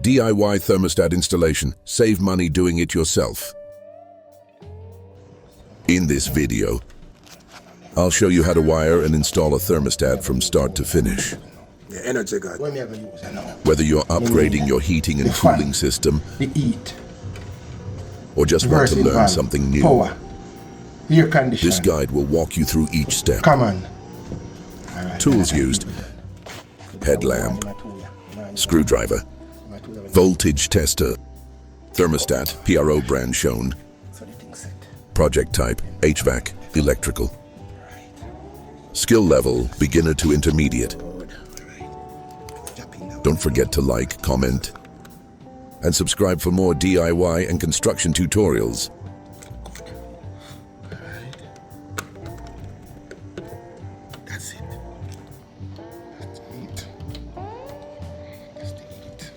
DIY thermostat installation. Save money doing it yourself. In this video, I'll show you how to wire and install a thermostat from start to finish. Energy God. Whether you're upgrading your heating and cooling system, the heat, or just want to learn something new, power, air condition. this guide will walk you through each step. Come on. Tools used: headlamp, screwdriver, voltage tester, thermostat, PRO brand shown, project type, HVAC, electrical, skill level, beginner to intermediate. Don't forget to like, comment, and subscribe for more DIY and construction tutorials. That's it. That's it. That's the heat.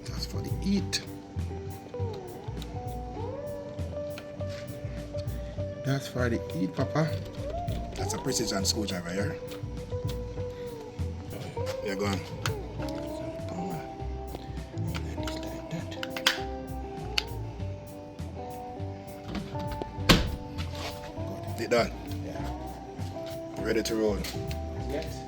That's for the heat. That's for the heat, Papa. That's a precision screwdriver here. Yeah, go on. Is it done? Yeah. Ready to roll? Yes.